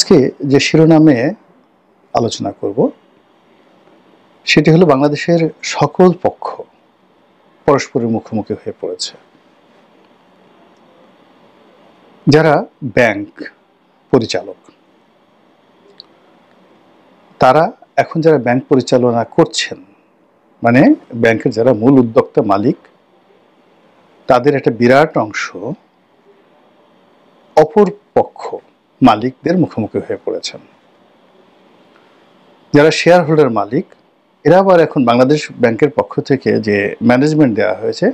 আজকে যে শিরোনামে আলোচনা করব সেটি হলো বাংলাদেশের সকল পক্ষ পরস্পরের মুখোমুখি হয়ে পড়েছে। যারা ব্যাংক পরিচালক, তারা এখন যারা ব্যাংক পরিচালনা করছেন, মানে ব্যাংকের যারা মূল উদ্যোক্তা মালিক, তাদের একটা বিরাট অংশ অপর পক্ষ মালিকদের মুখোমুখি হয়ে পড়েছেন। যারা শেয়ার হোল্ডার মালিক, এরা আবার এখন বাংলাদেশ ব্যাংকের পক্ষ থেকে যে ম্যানেজমেন্ট দেওয়া হয়েছে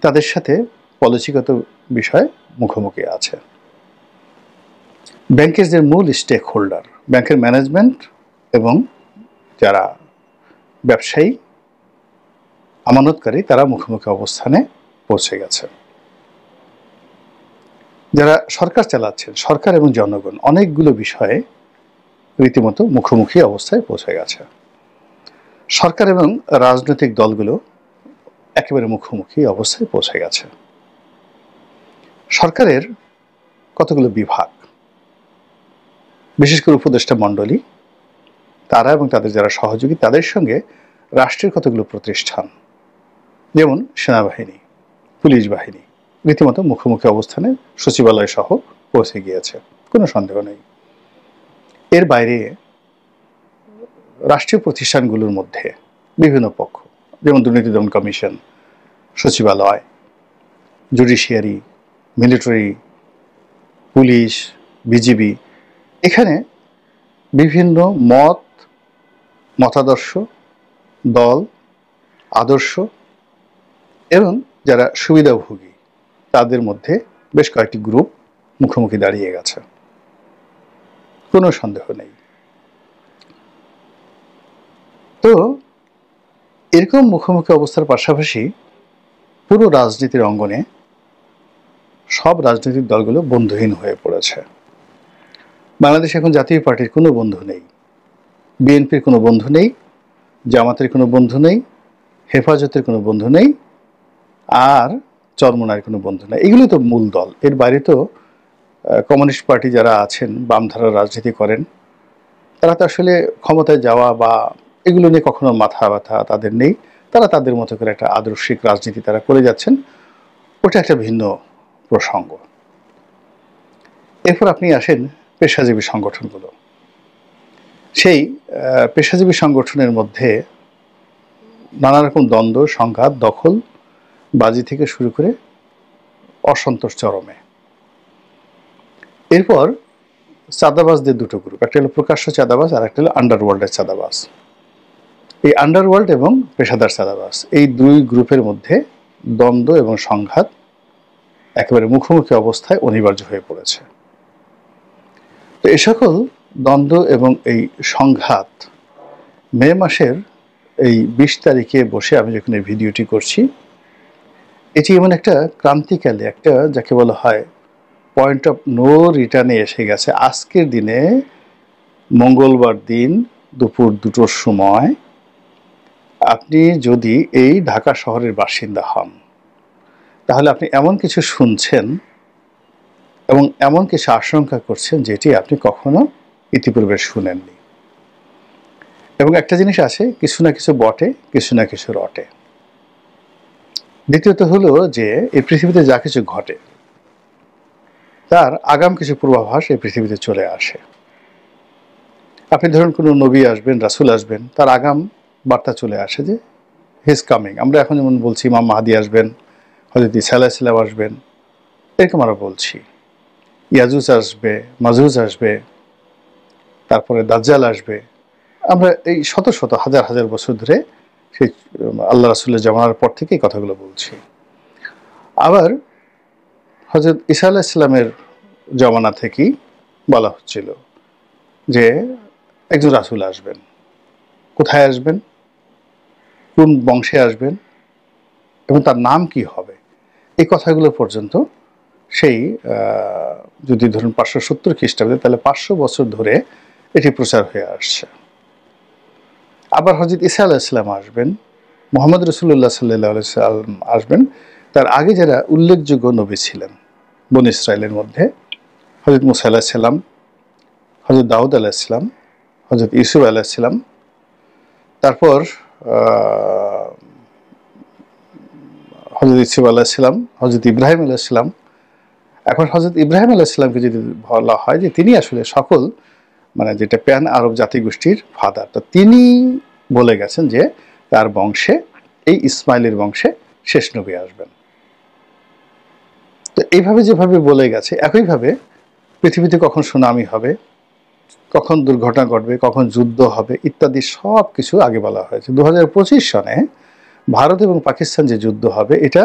তাদের সাথে পলিসিগত বিষয়ে মুখোমুখি আছে। ব্যাংকের যে মূল স্টেক হোল্ডার, ব্যাংকের ম্যানেজমেন্ট এবং যারা ব্যবসায়ী আমানতকারী, তারা মুখোমুখি অবস্থানে পৌঁছে গেছে। যারা সরকার চালাচ্ছেন, সরকার এবং জনগণ, অনেকগুলো বিষয়ে রীতিমতো মুখোমুখি অবস্থায় পৌঁছে গেছে। সরকার এবং রাজনৈতিক দলগুলো একেবারে মুখোমুখি অবস্থায় পৌঁছে গেছে। সরকারের কতগুলো বিভাগ, বিশেষ করে উপদেষ্টা মণ্ডলী, তারা এবং তাদের যারা সহযোগী, তাদের সঙ্গে রাষ্ট্রের কতগুলো প্রতিষ্ঠান, যেমন সেনাবাহিনী, পুলিশ বাহিনী, রীতিমতো মুখোমুখি অবস্থানে সচিবালয় সহ পৌঁছে গিয়েছে, কোনো সন্দেহ নেই। এর বাইরে রাষ্ট্রীয় প্রতিষ্ঠানগুলোর মধ্যে বিভিন্ন পক্ষ, যেমন দুর্নীতি দমন কমিশন, সচিবালয়, জুডিশিয়ারি, মিলিটারি, পুলিশ, বিজিবি, এখানে বিভিন্ন মতাদর্শ, দল, আদর্শ এবং যারা সুবিধাভোগী, তাদের মধ্যে বেশ কয়েকটি গ্রুপ মুখোমুখি দাঁড়িয়ে গেছে, কোনো সন্দেহ নেই। তো এরকম মুখোমুখি অবস্থার পাশাপাশি পুরো রাজনীতির অঙ্গনে সব রাজনৈতিক দলগুলো বন্ধুহীন হয়ে পড়েছে। বাংলাদেশে এখন জাতীয় পার্টির কোনো বন্ধু নেই, বিএনপির কোনো বন্ধু নেই, জামাতের কোনো বন্ধু নেই, হেফাজতের কোনো বন্ধু নেই, আর চরমোনার কোনো বন্ধু নেই। এগুলো তো মূল দল। এর বাইরে তো কমিউনিস্ট পার্টি যারা আছেন, বামধারার রাজনীতি করেন, তারা তো আসলে ক্ষমতায় যাওয়া বা এগুলো নিয়ে কখনো মাথা ব্যথা তাদের নেই। তারা তাদের মতো করে একটা আদর্শিক রাজনীতি তারা করে যাচ্ছেন, ওটা একটা ভিন্ন প্রসঙ্গ। এরপর আপনি আসেন পেশাজীবী সংগঠনগুলো। সেই পেশাজীবী সংগঠনের মধ্যে নানা রকম দ্বন্দ্ব, সংঘাত, দখল বাজি থেকে শুরু করে অসন্তোষ চরমে। এরপর চাঁদাবাজদের দুটো গ্রুপ, একটা হলো প্রকাশ্য চাঁদাবাজ আর একটা হলো আন্ডারওয়ার্ল্ডের চাঁদাবাজ। এই আন্ডারওয়ার্ল্ড এবং পেশাদার চাঁদাবাজ, এই দুই গ্রুপের মধ্যে দ্বন্দ্ব এবং সংঘাত একেবারে মুখোমুখি অবস্থায় অনিবার্য হয়ে পড়েছে। তো এ সকল দ্বন্দ্ব এবং এই সংঘাত মে মাসের এই 20 তারিখে বসে আমি যখন এই ভিডিওটি করছি, এটি এমন একটা ক্রান্তিকালে, একটা যাকে বলা হয় পয়েন্ট অফ নো রিটার্নে এসে গেছে। আজকের দিনে, মঙ্গলবার দিন দুপুর 2টোর সময়, আপনি যদি এই ঢাকা শহরের বাসিন্দা হন, তাহলে আপনি এমন কিছু শুনছেন এবং এমন কিছু আশঙ্কা করছেন যেটি আপনি কখনো ইতিপূর্বে শুনেননি। এবং একটা জিনিস আছে, কিছু না কিছু বটে, কিছু না কিছু রটে। দ্বিতীয়ত হলো যে এই পৃথিবীতে যা কিছু ঘটে তার আগাম কিছু পূর্বাভাস এই পৃথিবীতে চলে আসে। আপনি ধরুন কোনো নবী আসবেন, রাসূল আসবেন, তার আগাম বার্তা চলে আসে যে হি ইজ কামিং। আমরা এখন যেমন বলছি ইমাম মাহদী আসবেন, হযরত ঈসা আলাইহিস সালাম আসবেন, এরকম আমরা বলছি। ইয়াজুজ আসবে, মাজুজ আসবে, তারপরে দাজ্জাল আসবে। আমরা এই শত শত হাজার হাজার বছর ধরে সেই আল্লাহ রাসূলের জামানার পর থেকে এই কথাগুলো বলছি। আবার হযরত ঈসা আলাইহিস সালামের জামানা থেকেই বলা হচ্ছিল যে একজন রাসূল আসবেন। কোথায় আসবেন, কোন বংশে আসবেন এবং তার নাম কি হবে, এই কথাগুলো পর্যন্ত সেই যদি ধরুন 570 খ্রিস্টাব্দে, তাহলে 500 বছর ধরে এটি প্রচার হয়ে আসছে। আবার হযরত ঈসা আলাইহিস সালাম আসবেন, মুহাম্মদ রাসূলুল্লাহ সাল্লাল্লাহু আলাইহি ওয়াসাল্লাম আসবেন। তার আগে যারা উল্লেখযোগ্য নবী ছিলেন বনী ইসরাইলের মধ্যে, হযরত মূসা আলাইহিস সালাম, হযরত দাউদ আলাইহিস সালাম, হযরত ইউসুফ আলাইহিস সালাম, তারপর হযরত ইউসুফ আলাইহিস সালাম, হযরত ইব্রাহিম আলাইহিস সালাম। এখন হযরত ইব্রাহিম আলাইহিস সালামকে যদি বলা হয় যে তিনি আসলে সকল মানে যেটা প্যান আরব জাতিগোষ্ঠীর ফাদার, তো তিনি বলে গেছেন যে তার বংশে এই ইসমাইলের বংশে শেষ নবী আসবেন। তো এইভাবে যেভাবে বলে গেছে, একইভাবে পৃথিবীতে কখন সুনামি হবে, কখন দুর্ঘটনা ঘটবে, কখন যুদ্ধ হবে ইত্যাদি সব কিছু আগে বলা হয়েছে। 2025 সনে ভারত এবং পাকিস্তান যে যুদ্ধ হবে এটা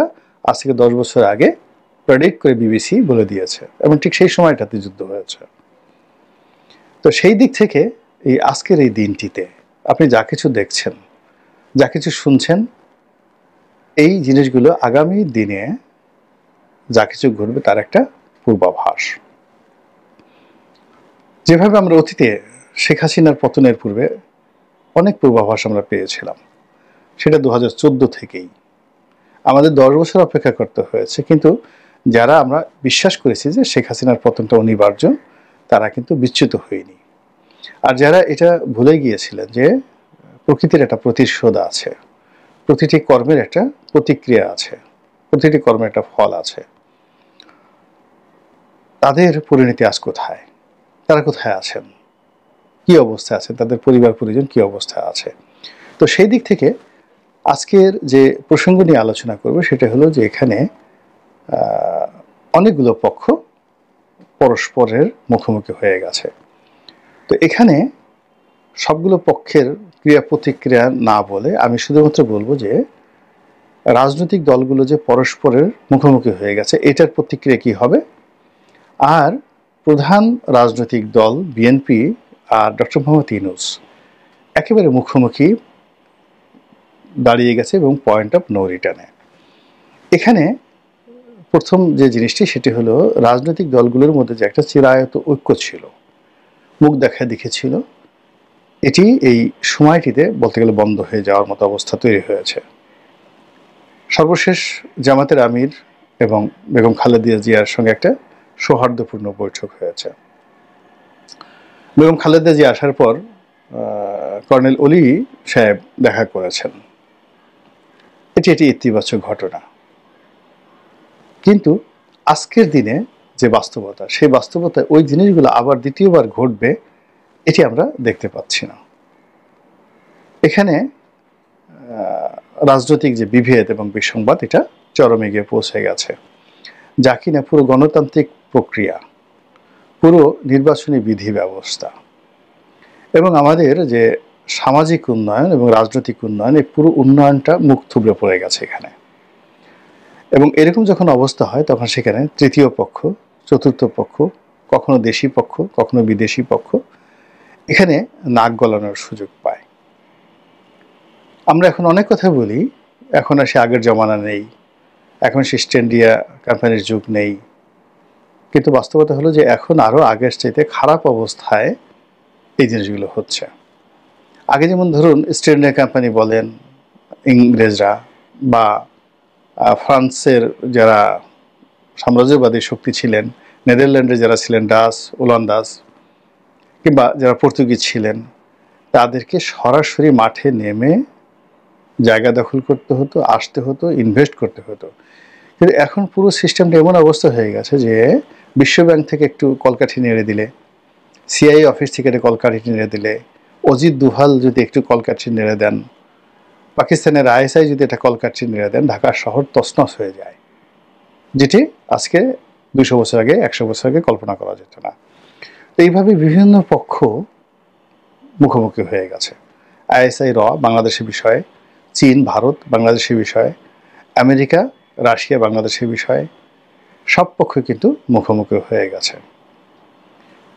আজ থেকে 10 বছর আগে প্রেডিক্ট করে বিবিসি বলে দিয়েছে এবং ঠিক সেই সময়টাতে যুদ্ধ হয়েছে। তো সেই দিক থেকে এই আজকের এই দিনটিতে আপনি যা কিছু দেখছেন, যা কিছু শুনছেন, এই জিনিসগুলো আগামী দিনে যা কিছু ঘটবে তার একটা পূর্বাভাস। যেভাবে আমরা অতীতে শেখ হাসিনার পতনের পূর্বে অনেক পূর্বাভাস আমরা পেয়েছিলাম, সেটা 2014 থেকেই আমাদের 10 বছর অপেক্ষা করতে হয়েছে, কিন্তু যারা আমরা বিশ্বাস করেছি যে শেখ হাসিনার পতনটা অনিবার্য, তারা কিন্তু বিচ্যুত হয়নি। আর যারা এটা ভুলে গিয়েছিলেন যে প্রকৃতির একটা প্রতিশোধ আছে, প্রতিটি কর্মের একটা প্রতিক্রিয়া আছে, প্রতিটি কর্মের একটা ফল আছে, তাদের পরিণতি আজ কোথায়, তারা কোথায় আছেন, কি অবস্থায় আছে, তাদের পরিবার পরিজন কি অবস্থায় আছে। তো সেই দিক থেকে আজকের যে প্রসঙ্গ নিয়ে আলোচনা করব সেটা হলো যে এখানে অনেকগুলো পক্ষ পরস্পরের মুখোমুখি হয়ে গেছে। তো এখানে সবগুলো পক্ষের ক্রিয়া প্রতিক্রিয়া না বলে আমি শুধুমাত্র বলবো যে রাজনৈতিক দলগুলো যে পরস্পরের মুখোমুখি হয়ে গেছে এটার প্রতিক্রিয়া কি হবে, আর প্রধান রাজনৈতিক দল বিএনপি আর ডক্টর মোহাম্মদ ইউনূস একেবারে মুখোমুখি দাঁড়িয়ে গেছে এবং পয়েন্ট অফ নো রিটার্নে। এখানে প্রথম যে জিনিসটি সেটি হলো রাজনৈতিক দলগুলোর মধ্যে যে একটা চিরায়ত ঐক্য ছিল, মুখ দেখা দেখেছিল, এটি এই সময়টিতে বলতে গেলে বন্ধ হয়ে যাওয়ার মতো অবস্থা তৈরি হয়েছে। সর্বশেষ জামাতের আমির এবং বেগম খালেদা জিয়ার সঙ্গে একটা সৌহার্দ্যপূর্ণ বৈঠক হয়েছে। বেগম খালেদা জিয়া আসার পর কর্নেল অলি সাহেব দেখা করেছেন, এটি ইতিবাচক ঘটনা। কিন্তু আজকের দিনে যে বাস্তবতা, সেই বাস্তবতায় ওই জিনিসগুলো আবার দ্বিতীয়বার ঘটবে এটি আমরা দেখতে পাচ্ছি না। এখানে রাজনৈতিক যে বিভেদ এবং বিসংবাদ এটা চরমে গিয়ে পৌঁছে গেছে, যা কিনা পুরো গণতান্ত্রিক প্রক্রিয়া, পুরো নির্বাচনী বিধি ব্যবস্থা এবং আমাদের যে সামাজিক উন্নয়ন এবং রাজনৈতিক উন্নয়ন, এই পুরো উন্নয়নটা মুখ থুবড়ে পড়ে গেছে এখানে। এবং এরকম যখন অবস্থা হয় তখন সেখানে তৃতীয় পক্ষ, চতুর্থ পক্ষ, কখনো দেশি পক্ষ, কখনো বিদেশি পক্ষ এখানে নাক গলানোর সুযোগ পায়। আমরা এখন অনেক কথা বলি, এখন আর সে আগের জমানা নেই, এখন সে ইস্ট ইন্ডিয়া কোম্পানির যুগ নেই, কিন্তু বাস্তবতা হলো যে এখন আরও আগের চাইতে খারাপ অবস্থায় এই জিনিসগুলো হচ্ছে। আগে যেমন ধরুন ইস্ট ইন্ডিয়া কোম্পানি বলেন ইংরেজরা, বা ফ্রান্সের যারা সাম্রাজ্যবাদী শক্তি ছিলেন, নেদারল্যান্ডে যারা ছিলেন ডাচ, ওলন্দাজ, কিংবা যারা পর্তুগিজ ছিলেন, তাদেরকে সরাসরি মাঠে নেমে জায়গা দখল করতে হতো, আসতে হতো, ইনভেস্ট করতে হতো। কিন্তু এখন পুরো সিস্টেমটা এমন অবস্থা হয়ে গেছে যে বিশ্বব্যাংক থেকে একটু কলকাঠি নেড়ে দিলে, সিআই অফিস থেকে একটা কলকাঠি নেড়ে দিলে, অজিত দুহাল যদি একটু কলকাঠি নেড়ে দেন, পাকিস্তানের আইএসআই যদি একটা কলকাঠি নেড়ে দেন, ঢাকা শহর তছনছ হয়ে যায়, যেটি আজকে 200 বছর আগে, 100 বছর আগে কল্পনা করা যেত না। তো এইভাবে বিভিন্ন পক্ষ মুখোমুখি হয়ে গেছে। আইএসআই বাংলাদেশের বিষয়ে, চীন ভারত বাংলাদেশের বিষয়ে, আমেরিকা রাশিয়া বাংলাদেশের বিষয়ে, সব পক্ষ কিন্তু মুখোমুখি হয়ে গেছে।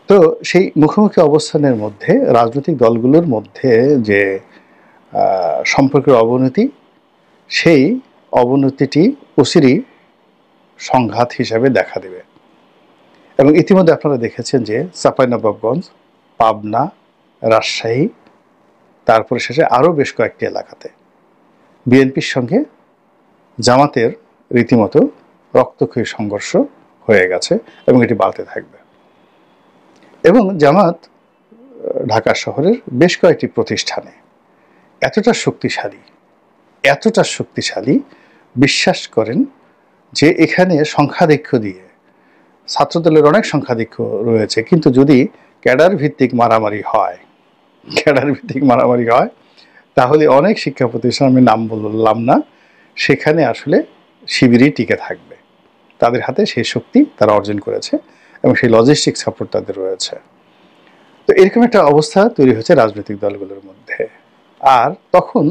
তো সেই মুখোমুখি অবস্থানের মধ্যে রাজনৈতিক দলগুলোর মধ্যে যে সম্পর্কের অবনতি, সেই অবনতিটি অচিরেই সংঘাত হিসাবে দেখা দেবে। এবং ইতিমধ্যে আপনারা দেখেছেন যে চাঁপাইনবাবগঞ্জ, পাবনা, রাজশাহী, তারপরে শেষে আরও বেশ কয়েকটি এলাকাতে বিএনপির সঙ্গে জামাতের রীতিমতো রক্তক্ষয়ী সংঘর্ষ হয়ে গেছে এবং এটি বাড়তে থাকবে। এবং জামাত ঢাকা শহরের বেশ কয়েকটি প্রতিষ্ঠানে এতটা শক্তিশালী বিশ্বাস করেন যে এখানে সংখ্যাধিক্য দিয়ে ছাত্রদলের অনেক সংখ্যাধিক্য রয়েছে, কিন্তু যদি ক্যাডার ভিত্তিক মারামারি হয় তাহলে অনেক শিক্ষা প্রতিষ্ঠান, আমি নাম বললাম না, সেখানে আসলে শিবিরই টিকে থাকবে। তাদের হাতে সেই শক্তি তারা অর্জন করেছে এবং সেই লজিস্টিক সাপোর্ট তাদের রয়েছে। তো এরকম একটা অবস্থা তৈরি হচ্ছে রাজনৈতিক দলগুলোর মধ্যে। আর তখন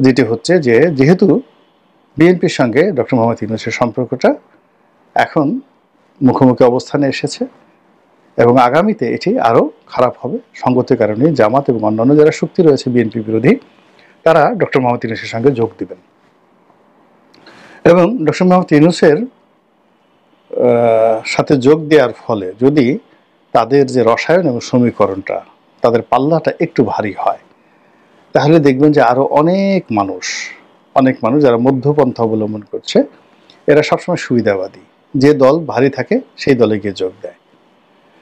যেটি হচ্ছে যে যেহেতু বিএনপির সঙ্গে ডক্টর মোহাম্মদ ইউনূসের সম্পর্কটা এখন মুখোমুখি অবস্থানে এসেছে এবং আগামীতে এটি আরও খারাপ হবে। সঙ্গতির কারণে জামাত এবং অন্যান্য যারা শক্তি রয়েছে বিএনপি বিরোধী, তারা ডক্টর মোহাম্মদ ইউনূসের সঙ্গে যোগ দিবেন এবং ডক্টর মোহাম্মদ ইউনূসের সাথে যোগ দেওয়ার ফলে যদি তাদের যে রসায়ন এবং সমীকরণটা, তাদের পাল্লাটা একটু ভারী হয়, তাহলে দেখবেন যে আরও অনেক মানুষ যারা মধ্যপন্থা অবলম্বন করছে, এরা সবসময় সুবিধাবাদী, যে দল ভারী থাকে সেই দলে গিয়ে যোগ দেয়।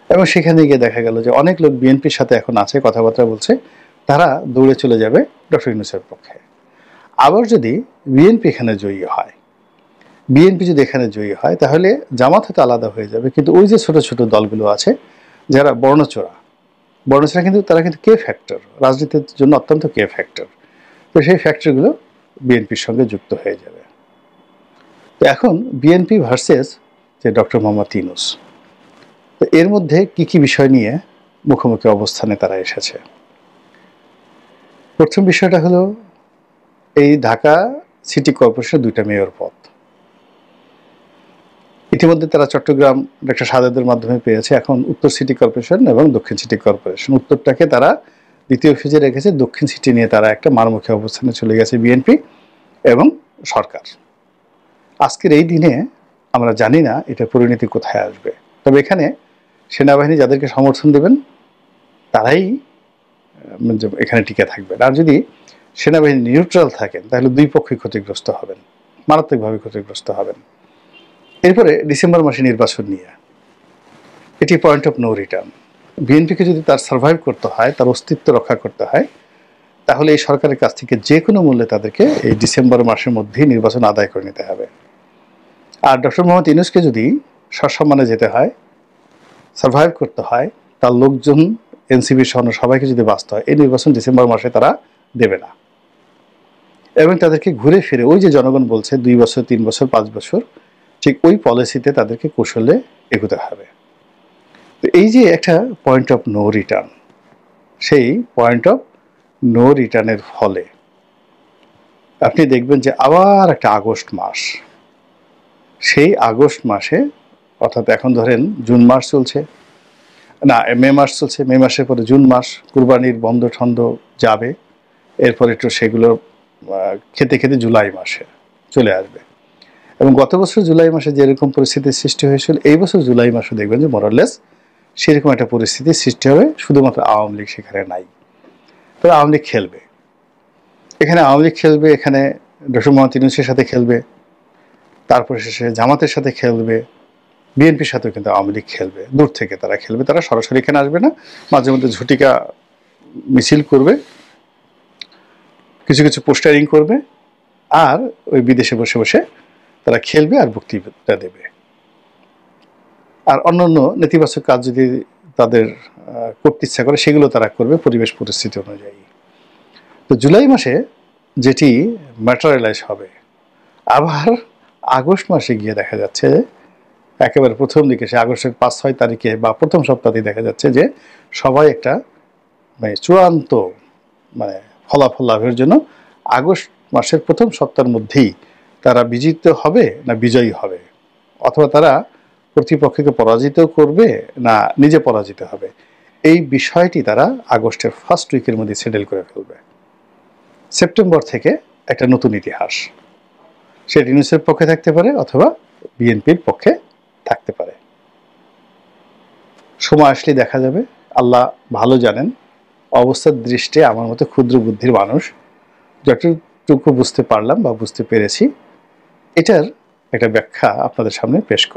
এবং সেখানে গিয়ে দেখা গেল যে অনেক লোক বিএনপির সাথে এখন আছে, কথাবার্তা বলছে, তারা দৌড়ে চলে যাবে ডক্টর ইউনূসের পক্ষে। আবার যদি বিএনপি এখানে জয়ী হয় তাহলে জামাত হয়তো আলাদা হয়ে যাবে, কিন্তু ওই যে ছোট ছোট দলগুলো আছে যারা বর্ণচোরা কিন্তু তারা কিন্তু কে ফ্যাক্টর, রাজনীতির জন্য অত্যন্ত কে ফ্যাক্টর, তো সেই ফ্যাক্টরগুলো বিএনপির সঙ্গে যুক্ত হয়ে যাবে। তো এখন বিএনপি ভার্সেস যে ডক্টর মোহাম্মদ ইউনূস, তো এর মধ্যে কি কি বিষয় নিয়ে মুখোমুখি অবস্থানে তারা এসেছে। প্রথম বিষয়টা হলো এই ঢাকা সিটি কর্পোরেশনের 2টা মেয়র পদ ইতিমধ্যে তারা চট্টগ্রাম ডক্টর সাদেদের মাধ্যমে পেয়েছে। এখন উত্তর সিটি কর্পোরেশন এবং দক্ষিণ সিটি কর্পোরেশন, উত্তরটাকে তারা দ্বিতীয় ফেজে রেখেছে, দক্ষিণ সিটি নিয়ে তারা একটা মারমুখী অবস্থানে চলে গেছে বিএনপি এবং সরকার। আজকের এই দিনে আমরা জানি না এটা পরিণতি কোথায় আসবে, তবে এখানে সেনাবাহিনী যাদেরকে সমর্থন দেবেন তারাই এখানে টিকে থাকবেন। আর যদি সেনাবাহিনী নিউট্রাল থাকেন তাহলে দুই পক্ষই ক্ষতিগ্রস্ত হবেন, মারাত্মকভাবে ক্ষতিগ্রস্ত হবেন। এরপরে ডিসেম্বর মাসে নির্বাচন নিয়ে এটি পয়েন্ট অফ নো রিটার্ন। বিএনপিকে যদি তার সার্ভাইভ করতে হয়, তার অস্তিত্ব রক্ষা করতে হয়, তাহলে এই সরকারের কাছ থেকে যে কোনো মূল্যে তাদেরকে এই ডিসেম্বর মাসের মধ্যেই নির্বাচন আদায় করে নিতে হবে। আর ডক্টর মোহাম্মদ ইউনূসকে যদি সসম্মানে যেতে হয়, সার্ভাইভ করতে হয়, তার লোকজন এনসিপির সহ সবাইকে যদি বাঁচতে হয়, এই নির্বাচন ডিসেম্বর মাসে তারা দেবে না এবং তাদেরকে ঘুরে ফিরে ওই যে জনগণ বলছে 2 বছর 3 বছর 5 বছর, ঠিক ওই পলিসিতে তাদেরকে কৌশলে এগোতে হবে। তো এই যে একটা পয়েন্ট অফ নো রিটার্ন, সেই পয়েন্ট অফ নো রিটার্নের ফলে আপনি দেখবেন যে আবার একটা আগস্ট মাস, সেই আগস্ট মাসে, অর্থাৎ এখন ধরেন জুন মাস চলছে, না মে মাস চলছে, মে মাসের পরে জুন মাস, কুরবানির বন্ধ ঠন্ড যাবে, এরপর একটু সেগুলো খেতে খেতে জুলাই মাসে চলে আসবে। এবং গত বছর জুলাই মাসে যেরকম পরিস্থিতির সৃষ্টি হয়েছিল, এই বছর জুলাই মাসে দেখবেন যে মোরালেস সেরকম একটা পরিস্থিতির সৃষ্টি হবে, শুধুমাত্র আওয়ামী লীগ সেখানে নাই। তবে আওয়ামী লীগ খেলবে, এখানে আওয়ামী লীগ খেলবে, এখানে ডক্টর মোহাম্মদ ইউনূসের সাথে খেলবে, তারপরে শেষে জামাতের সাথে খেলবে, বিএনপির সাথেও কিন্তু আওয়ামী লীগ খেলবে, দূর থেকে তারা খেলবে, তারা সরাসরি এখানে আসবে না, মাঝে মধ্যে ঝুটিকা মিছিল করবে, কিছু কিছু পোস্টারিং করবে, আর ওই বিদেশে বসে বসে তারা খেলবে আর বক্তৃতা দেবে। আর অন্যান্য নেতিবাচক কাজ যদি তাদের করতে ইচ্ছা করে সেগুলো তারা করবে পরিবেশ পরিস্থিতি অনুযায়ী। তো জুলাই মাসে যেটি ম্যাটেরিয়ালাইজ হবে, আবার আগস্ট মাসে গিয়ে দেখা যাচ্ছে একেবারে প্রথম দিকে, সে আগস্টের 5-6 তারিখে বা প্রথম সপ্তাহে দেখা যাচ্ছে যে সবাই একটা চূড়ান্ত ফলাফল লাভের জন্য আগস্ট মাসের প্রথম সপ্তাহের মধ্যেই তারা বিজিত হবে না বিজয়ী হবে, অথবা তারা প্রতিপক্ষকে পরাজিত করবে না নিজে পরাজিত হবে, এই বিষয়টি তারা আগস্টের ফার্স্ট উইকের মধ্যে সেটেল করে ফেলবে। সেপ্টেম্বর থেকে একটা নতুন ইতিহাস, সে ইউনূসের পক্ষে থাকতে পারে অথবা বিএনপির পক্ষে থাকতে পারে। সময় আসলে দেখা যাবে, আল্লাহ ভালো জানেন। অবস্থার দৃষ্টি আমার মতো ক্ষুদ্র বুদ্ধির মানুষ যতটুকু বুঝতে পারলাম বা বুঝতে পেরেছি, এটার একটা ব্যাখ্যা আপনাদের সামনে পেশ করলাম।